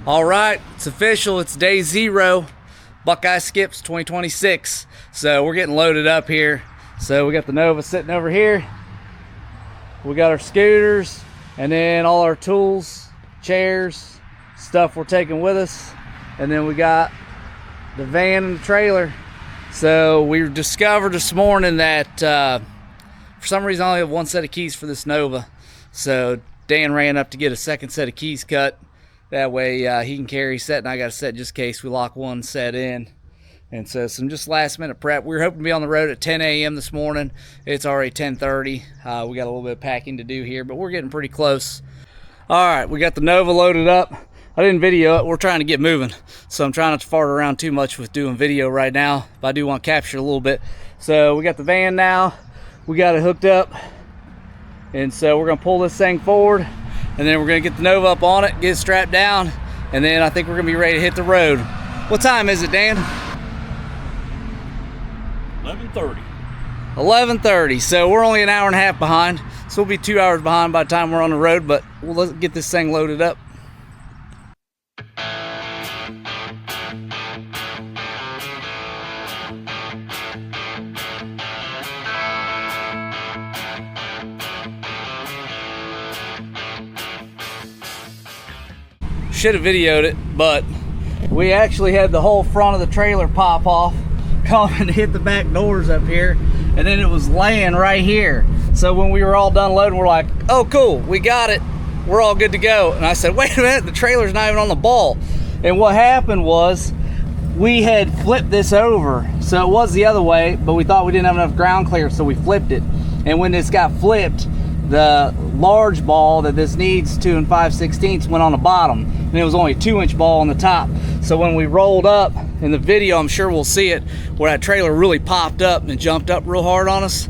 All right, it's official. It's day 0. Buckeye Skips 2026. So we're getting loaded up here. So we got the Nova sitting over here. We got our scooters and then all our tools, chairs, stuff we're taking with us. And then we got the van and the trailer. So we discovered this morning that for some reason I only have one set of keys for this Nova. So Dan ran up to get a second set of keys cut. That way he can carry set, and I got a set just in case we lock one set in. And so some just last minute prep. We were hoping to be on the road at 10 a.m. this morning. It's already 10:30. We got a little bit of packing to do here, but we're getting pretty close. All right, we got the Nova loaded up. I didn't video it. We're trying to get moving. So I'm trying not to fart around too much with doing video right now, but I do want to capture a little bit. So we got the van now. We got it hooked up. And so we're going to pull this thing forward. And then we're gonna get the Nova up on it, get it strapped down, and then I think we're gonna be ready to hit the road. What time is it, Dan? 11:30. 11:30. So we're only an hour and a half behind. So we'll be 2 hours behind by the time we're on the road, but let's get this thing loaded up. Should have videoed it, but we actually had the whole front of the trailer pop off, come and hit the back doors up here, and then it was laying right here. So when we were all done loading, we're like, oh cool, we got it, we're all good to go. And I said, wait a minute, the trailer's not even on the ball. And what happened was we had flipped this over, so it was the other way, but we thought we didn't have enough ground clearance, so we flipped it. And when this got flipped, the large ball that this needs, 2 5/16, went on the bottom, and it was only a 2-inch ball on the top. So when we rolled up in the video, I'm sure we'll see it, where that trailer really popped up and jumped up real hard on us.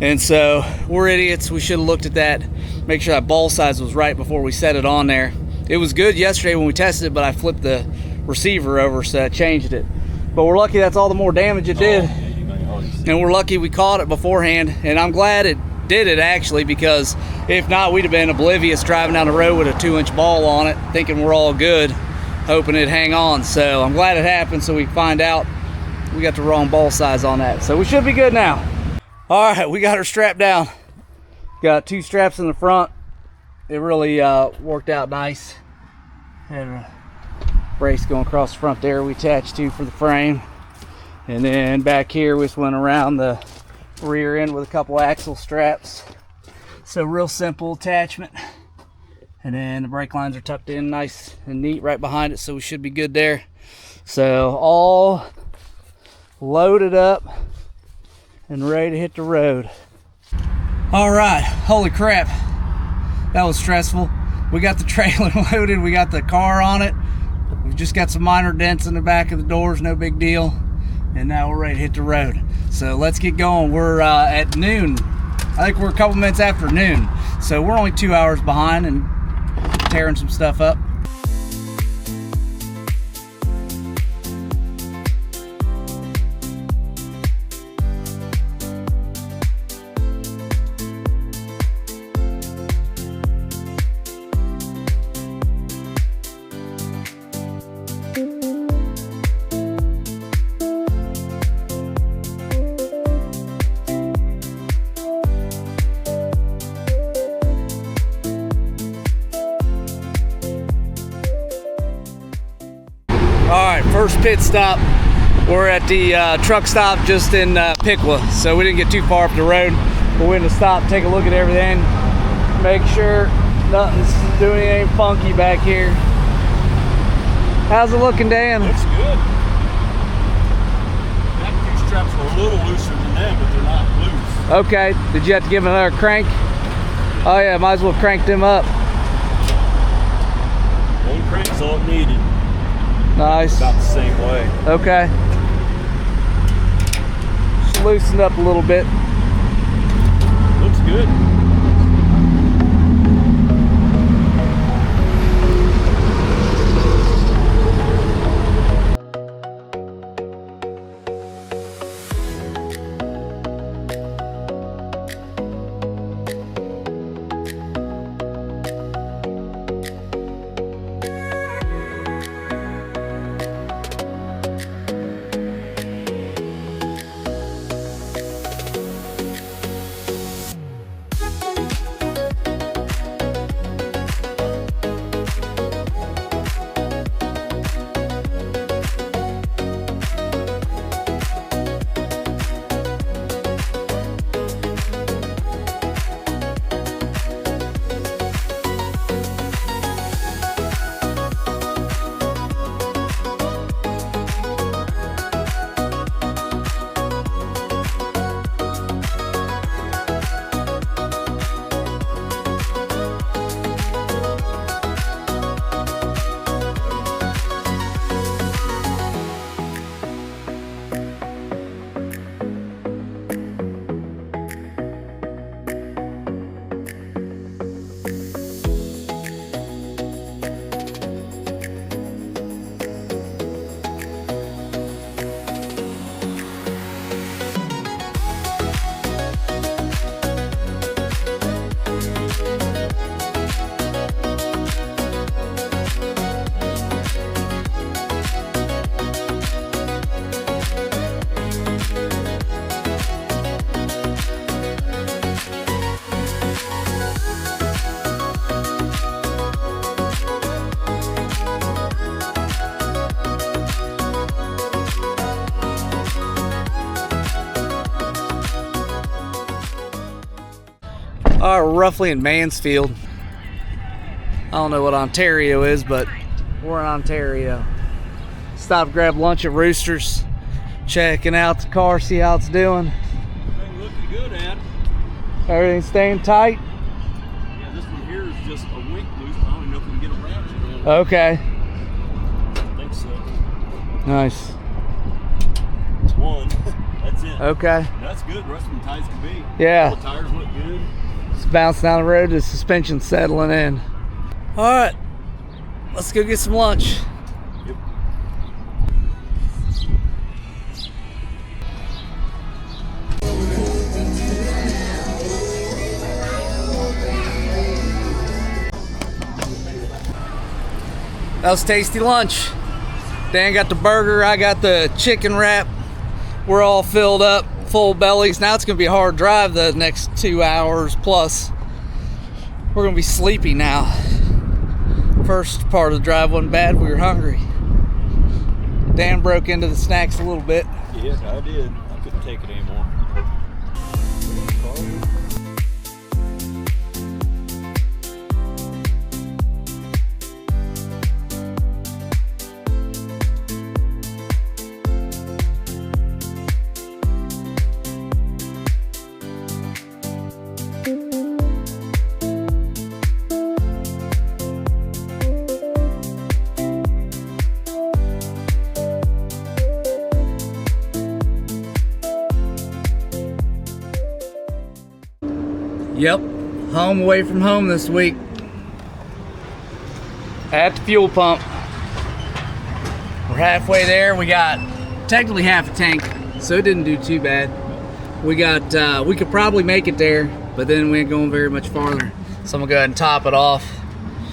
And so we're idiots. We should have looked at that, make sure that ball size was right before we set it on there. It was good yesterday when we tested it, but I flipped the receiver over, so I changed it. But we're lucky that's all the more damage it did. And we're lucky we caught it beforehand, and I'm glad it did it actually, because if not, we'd have been oblivious driving down the road with a 2-inch ball on it, thinking we're all good, hoping it'd hang on. So I'm glad it happened, so we find out we got the wrong ball size on that. So we should be good now. All right, we got her strapped down. Got 2 straps in the front. It really worked out nice. Had a brace going across the front there we attached to for the frame. And then back here we just went around the rear end with a couple axle straps. So real simple attachment. And then the brake lines are tucked in nice and neat right behind it, so we should be good there. So all loaded up and ready to hit the road. All right, holy crap, that was stressful. We got the trailer loaded, we got the car on it. We've just got some minor dents in the back of the doors, no big deal. And now we're ready to hit the road. So let's get going. We're at noon. I think we're a couple minutes after noon. So we're only 2 hours behind and tearing some stuff up. All right, first pit stop. We're at the truck stop just in Piqua, so we didn't get too far up the road. But we're gonna stop, take a look at everything, make sure nothing's doing anything funky back here. How's it looking, Dan? Looks good. That 2 straps are a little looser than them, but they're not loose. Okay, did you have to give them another crank? Oh yeah, might as well crank them up. One crank's all it needed. Nice. About the same way. Okay. Just loosened up a little bit. Looks good. All right, we're roughly in Mansfield. I don't know what Ontario is, but we're in Ontario. Stop to grab lunch at Roosters. Checking out the car, see how it's doing. Everything looking good, Ad. Everything's staying tight? Yeah, this one here is just a wink loose, but I don't even know if we can get a ratchet on it. Okay. I think so. Nice. One. That's it. Okay. That's good. The rest of them tight as can be. Yeah. All the tires look good. Just bounce down the road, the suspension's settling in. All right, let's go get some lunch. Yep. That was tasty lunch. Dan got the burger, I got the chicken wrap. We're all filled up, full bellies. Now it's gonna be a hard drive the next 2 hours plus. We're gonna be sleepy now. First part of the drive wasn't bad, we were hungry. Dan broke into the snacks a little bit. Yes, I did. I couldn't take it anymore. Yep, home away from home this week. At the fuel pump. We're halfway there. We got technically half a tank, so it didn't do too bad. We could probably make it there, but then we ain't going very much farther. So I'm gonna go ahead and top it off.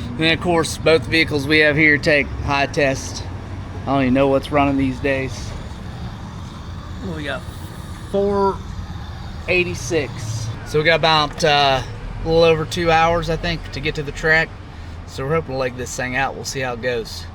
And then of course, both vehicles we have here take high test. I don't even know what's running these days. What we got? 486. So we got about a little over 2 hours, I think, to get to the track. So we're hoping to leg this thing out. We'll see how it goes.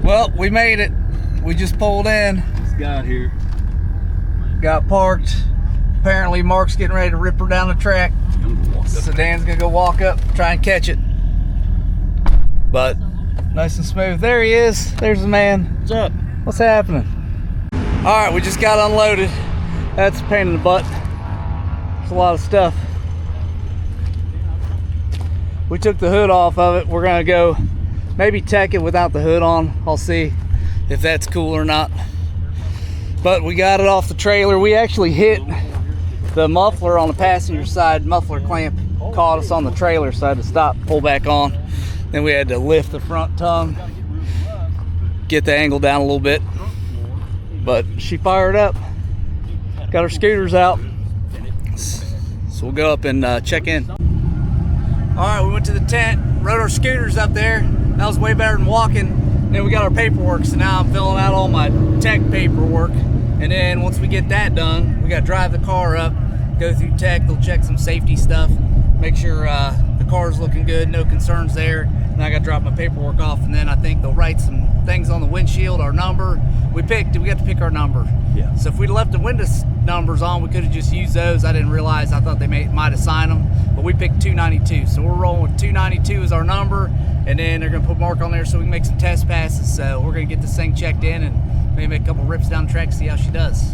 Well, we made it. We just pulled in. Just got here. Got parked. Apparently Mark's getting ready to rip her down the track. So Dan's gonna go walk up, try and catch it. But nice and smooth. There he is. There's the man. What's up? What's happening? All right, we just got unloaded. That's a pain in the butt. It's a lot of stuff. We took the hood off of it. We're gonna go maybe tech it without the hood on. I'll see if that's cool or not. But we got it off the trailer. We actually hit the muffler on the passenger side. Muffler clamp caught us on the trailer, so I had to stop, pull back on. Then we had to lift the front tongue, get the angle down a little bit. But she fired up, got her scooters out. So we'll go up and check in. All right, we went to the tent, rode our scooters up there. That was way better than walking. Then we got our paperwork, so now I'm filling out all my tech paperwork. And then once we get that done, we got to drive the car up, go through tech. They'll check some safety stuff, make sure the car's looking good, no concerns there. And I got to drop my paperwork off, and then I think they'll write some things on the windshield, our number. We got to pick our number. Yeah. So if we'd left the window numbers on, we could have just used those. I didn't realize. I thought they might assign them, but we picked 292. So we're rolling with 292 as our number, and then they're gonna put Mark on there so we can make some test passes. So we're gonna get this thing checked in and maybe make a couple rips down the track to see how she does.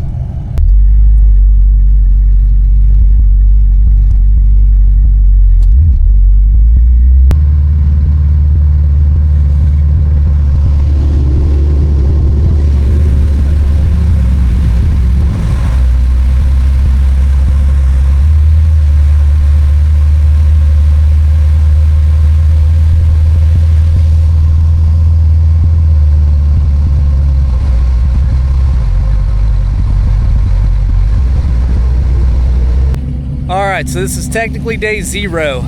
Alright, so this is technically day 0.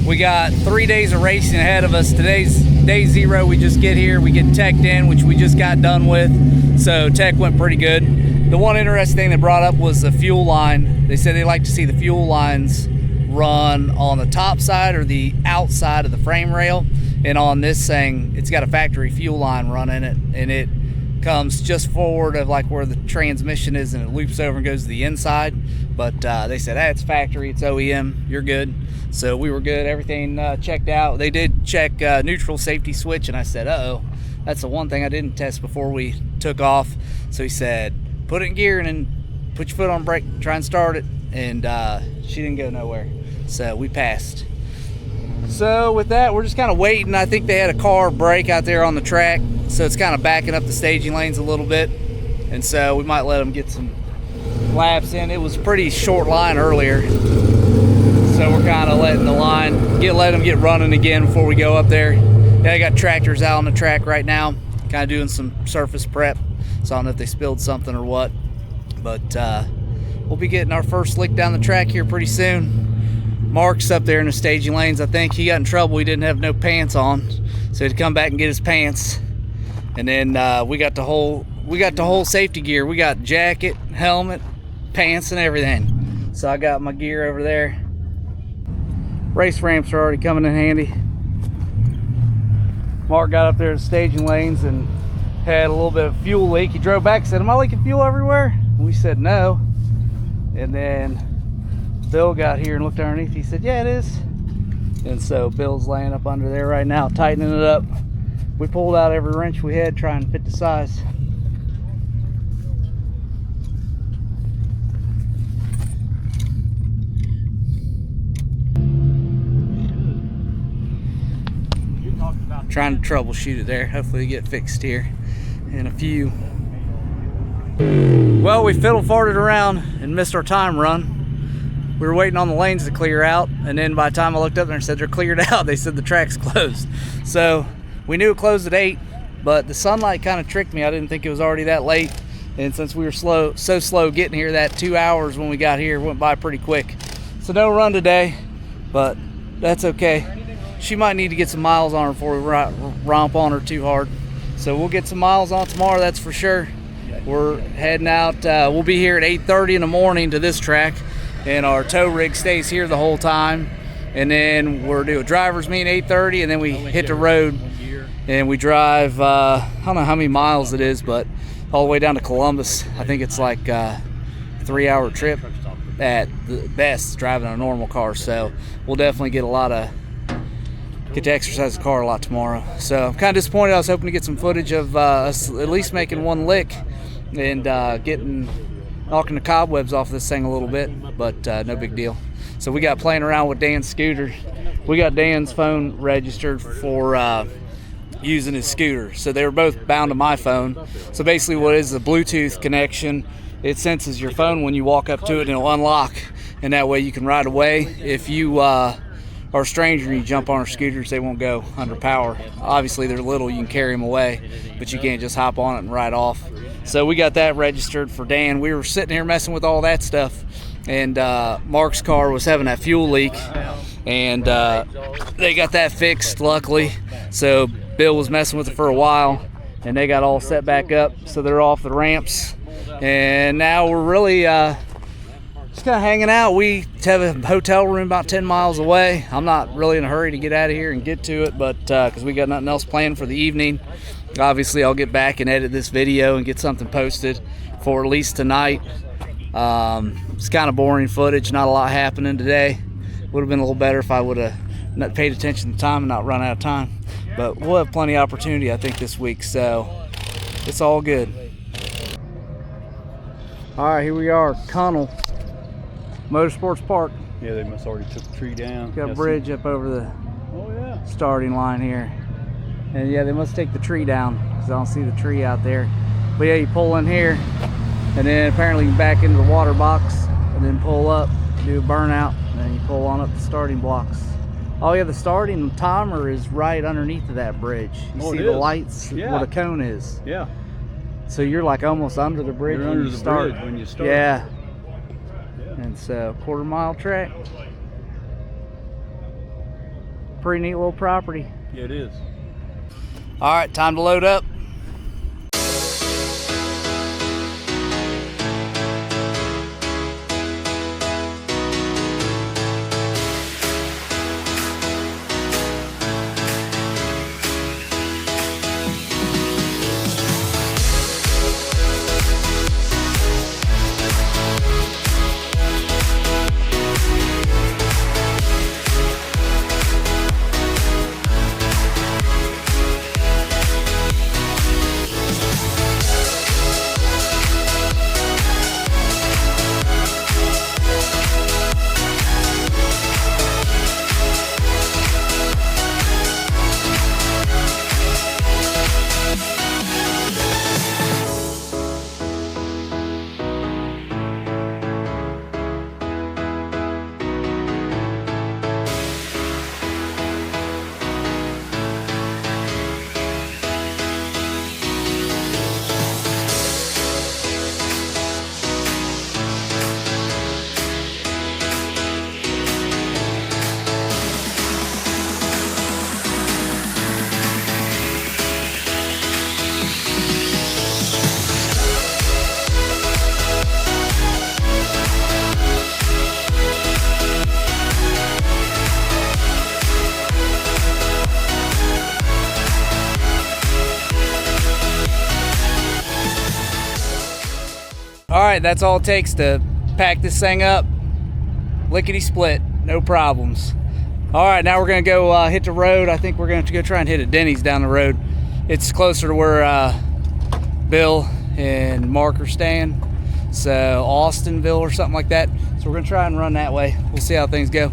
We got 3 days of racing ahead of us. Today's day 0. We just get here, we get teched in, which we just got done with. So tech went pretty good. The one interesting thing they brought up was the fuel line. They said they like to see the fuel lines run on the top side or the outside of the frame rail. And on this thing, it's got a factory fuel line running it, and it comes just forward of like where the transmission is, and it loops over and goes to the inside. But they said, hey, it's factory, it's OEM, you're good. So we were good, everything checked out. They did check neutral safety switch, and I said, uh-oh, that's the one thing I didn't test before we took off. So he said, put it in gear and then put your foot on brake, try and start it. And she didn't go nowhere. So we passed. So with that, we're just kind of waiting. I think they had a car break out there on the track, so it's kind of backing up the staging lanes a little bit. And so we might let them get some laps in. It was a pretty short line earlier, so we're kind of letting the line let them get running again before we go up there. Yeah, I got tractors out on the track right now, kind of doing some surface prep, so I don't know if they spilled something or what, but we'll be getting our first lick down the track here pretty soon. Mark's up there in the staging lanes. I think he got in trouble. He didn't have no pants on, so he had to come back and get his pants. And then we got the whole safety gear. We got jacket, helmet, pants, and everything. So I got my gear over there. Race ramps are already coming in handy. Mark got up there to the staging lanes and had a little bit of fuel leak. He drove back and said, am I leaking fuel everywhere? And we said no. And then Bill got here and looked underneath. He said, yeah, it is. And so Bill's laying up under there right now, tightening it up. We pulled out every wrench we had, trying to fit the size. Trying to troubleshoot it there. Hopefully get fixed here in a few. Well, we fiddle farted around and missed our time run. We were waiting on the lanes to clear out, and then by the time I looked up there and said they're cleared out, they said the track's closed. So we knew it closed at 8, but the sunlight kind of tricked me. I didn't think it was already that late, and since we were so slow getting here, that 2 hours when we got here went by pretty quick. So no run today, but that's okay. She might need to get some miles on her before we romp on her too hard. So we'll get some miles on tomorrow, that's for sure. We're heading out. We'll be here at 8:30 in the morning to this track, and our tow rig stays here the whole time. And then we'll do a driver's meet at 8:30, and then we hit the road and we drive, I don't know how many miles it is, but all the way down to Columbus. I think it's like a 3-hour trip at the best, driving a normal car. So we'll definitely get to exercise the car a lot tomorrow. So I'm kind of disappointed. I was hoping to get some footage of us at least making one lick and knocking the cobwebs off this thing a little bit, but no big deal. So we got playing around with Dan's scooter. We got Dan's phone registered for using his scooter. So they were both bound to my phone. So basically what is a Bluetooth connection, it senses your phone when you walk up to it and it'll unlock, and that way you can ride away. If you or a stranger and you jump on our scooters, they won't go under power. Obviously, they're little, you can carry them away, but you can't just hop on it and ride off. So we got that registered for Dan. We were sitting here messing with all that stuff, and Mark's car was having that fuel leak, and they got that fixed, luckily. So Bill was messing with it for a while, and they got all set back up, so they're off the ramps. And now we're really just kind of hanging out. We have a hotel room about 10 miles away. I'm not really in a hurry to get out of here and get to it, but because we got nothing else planned for the evening. Obviously, I'll get back and edit this video and get something posted for at least tonight. It's kind of boring footage, not a lot happening today. Would have been a little better if I would have not paid attention to time and not run out of time. But we'll have plenty of opportunity, I think, this week, so it's all good. All right, here we are, Connell Motorsports Park. Yeah, they must already took the tree down. Got a bridge up over the starting line here. And yeah, they must take the tree down because I don't see the tree out there. But yeah, you pull in here, and then apparently you can back into the water box, and then pull up, do a burnout, and then you pull on up the starting blocks. Oh yeah, the starting timer is right underneath of that bridge. You see the lights, what a cone is. Yeah. So you're like almost under the bridge You're when under you the start. bridge when you start. Yeah. And so, quarter-mile track. Pretty neat little property. Yeah, it is. All right, time to load up. All right, that's all it takes to pack this thing up. Lickety split, no problems. All right, now we're gonna go hit the road. I think we're gonna have to go try and hit a Denny's down the road. It's closer to where Bill and Mark are staying. So Austinville or something like that. So we're gonna try and run that way. We'll see how things go.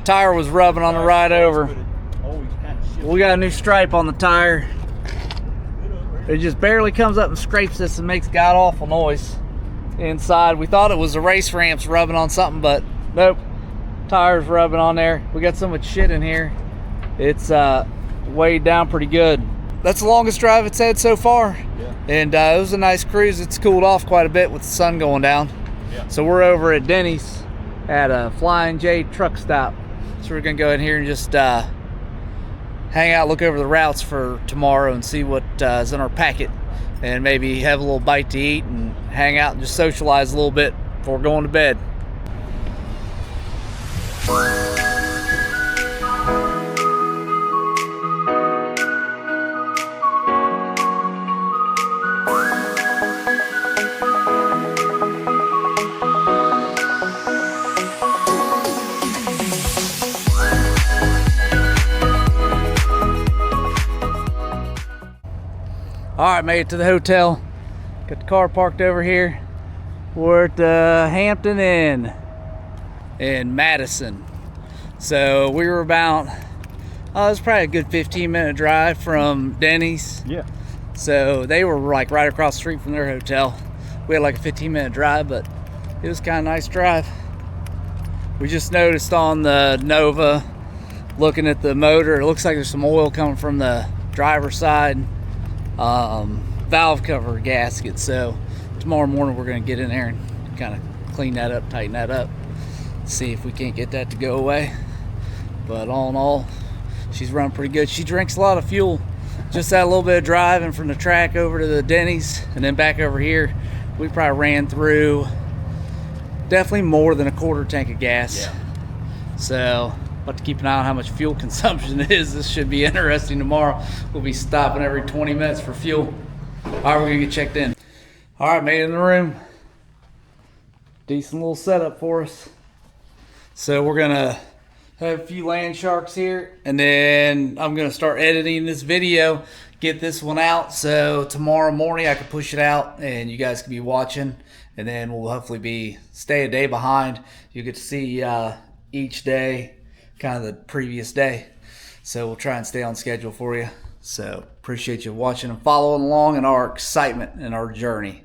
Tire was rubbing on the ride over. We got a new stripe on the tire. It just barely comes up and scrapes this and makes god awful noise inside. We thought it was the race ramps rubbing on something, but nope. Tires rubbing on there. We got so much shit in here. It's weighed down pretty good. That's the longest drive it's had so far. Yeah. And it was a nice cruise. It's cooled off quite a bit with the sun going down. Yeah. So we're over at Denny's at a Flying J truck stop. So we're gonna go in here and just hang out, look over the routes for tomorrow and see what is in our packet, and maybe have a little bite to eat and hang out and just socialize a little bit before going to bed. All right, made it to the hotel. Got the car parked over here. We're at the Hampton Inn in Madison. So we were about, it was probably a good 15-minute drive from Denny's. Yeah. So they were like right across the street from their hotel. We had like a 15-minute drive, but it was kind of a nice drive. We just noticed on the Nova, looking at the motor, it looks like there's some oil coming from the driver's side valve cover gasket. So tomorrow morning we're going to get in there and kind of clean that up, tighten that up, see if we can't get that to go away. But all in all, she's running pretty good. She drinks a lot of fuel. Just that little bit of driving from the track over to the Denny's and then back over here, we probably ran through definitely more than a quarter tank of gas. Yeah. So we'll have to keep an eye on how much fuel consumption is. This should be interesting tomorrow. We'll be stopping every 20 minutes for fuel. All right, we're gonna get checked in. All right, made it in the room. Decent little setup for us. So we're gonna have a few land sharks here, and then I'm gonna start editing this video, get this one out, so tomorrow morning I can push it out and you guys can be watching, and then we'll hopefully stay a day behind. You get to see each day, kind of the previous day. So we'll try and stay on schedule for you. So appreciate you watching and following along in our excitement and our journey.